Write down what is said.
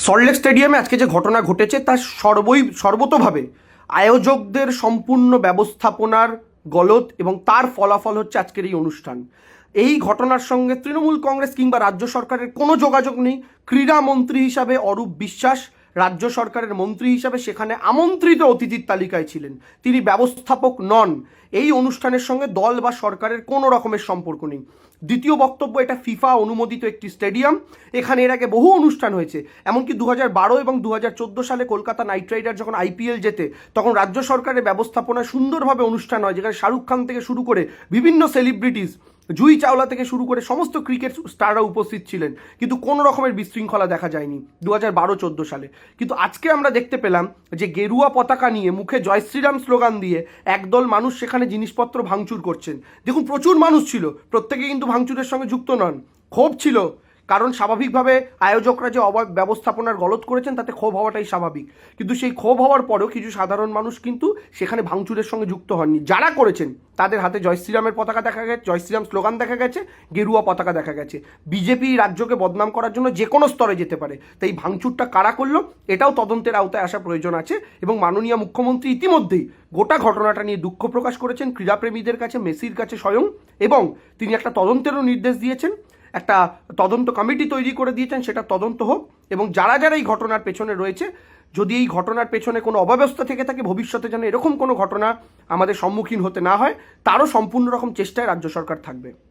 সল্টলেক স্টেডিয়ামে আজকে যে ঘটনা ঘটেছে তা সর্বতোভাবে আয়োজকদের সম্পূর্ণ ব্যবস্থাপনার গলদ এবং তার ফলাফল হচ্ছে আজকের এই অনুষ্ঠান। এই ঘটনার সঙ্গে তৃণমূল কংগ্রেস কিংবা রাজ্য সরকারের কোনো যোগাযোগ নেই। ক্রীড়ামন্ত্রী হিসাবে অরূপ বিশ্বাস রাজ্য সরকারের মন্ত্রী হিসাবে সেখানে আমন্ত্রিত অতিথির তালিকায় ছিলেন, তিনি ব্যবস্থাপক নন। এই অনুষ্ঠানের সঙ্গে দল বা সরকারের কোনো রকমের সম্পর্ক নেই। দ্বিতীয় বক্তব্য, এটা ফিফা অনুমোদিত একটি স্টেডিয়াম, এখানে এর আগে বহু অনুষ্ঠান হয়েছে। এমনকি 2012 এবং 2014 সালে কলকাতা নাইট রাইডার যখন IPL জেতে তখন রাজ্য সরকারের ব্যবস্থাপনায় সুন্দরভাবে অনুষ্ঠান হয়, যেখানে শাহরুখ খান থেকে শুরু করে বিভিন্ন সেলিব্রিটিস, জুই চাওলা থেকে শুরু করে সমস্ত ক্রিকেট স্টাররা উপস্থিত ছিলেন, কিন্তু কোনো রকমের বিশৃঙ্খলা দেখা যায়নি 2012-14 সালে। কিন্তু আজকে আমরা দেখতে পেলাম যে গেরুয়া পতাকা নিয়ে মুখে জয় শ্রীরাম স্লোগান দিয়ে একদল মানুষ সেখানে জিনিসপত্র ভাঙচুর করছেন। দেখুন, প্রচুর মানুষ ছিল, প্রত্যেকে কিন্তু ভাঙচুরের সঙ্গে যুক্ত নন। ক্ষোভ ছিল, কারণ স্বাভাবিকভাবে আয়োজকরা যে ব্যবস্থাপনার গলদ করেছেন তাতে ক্ষোভ হওয়াটাই স্বাভাবিক। কিন্তু সেই ক্ষোভ হওয়ার পরেও কিছু সাধারণ মানুষ কিন্তু সেখানে ভাঙচুরের সঙ্গে যুক্ত হননি। যারা করেছেন তাদের হাতে জয় শ্রীরামের পতাকা দেখা গেছে, জয় শ্রীরাম স্লোগান দেখা গেছে, গেরুয়া পতাকা দেখা গেছে। বিজেপি রাজ্যকে বদনাম করার জন্য যে কোনো স্তরে যেতে পারে, তাই ভাঙচুরটা কারা করলো এটাও তদন্তের আওতায় আসা প্রয়োজন আছে। এবং মাননীয় মুখ্যমন্ত্রী ইতিমধ্যেই গোটা ঘটনাটা নিয়ে দুঃখ প্রকাশ করেছেন ক্রীড়াপ্রেমীদের কাছে, মেসির কাছে স্বয়ং, এবং তিনি একটা তদন্তেরও নির্দেশ দিয়েছেন, একটা তদন্ত কমিটি তৈরি করে দিয়েছেন, সেটা তদন্ত হোক। এবং যারা যারা এই ঘটনার পেছনে রয়েছে, যদি এই ঘটনার পেছনে কোনো অব্যবস্থা থেকে থাকে, ভবিষ্যতে যেন এরকম কোনো ঘটনা আমাদের সম্মুখীন হতে না হয়, তারও সম্পূর্ণ রকম চেষ্টায় রাজ্য সরকার থাকবে।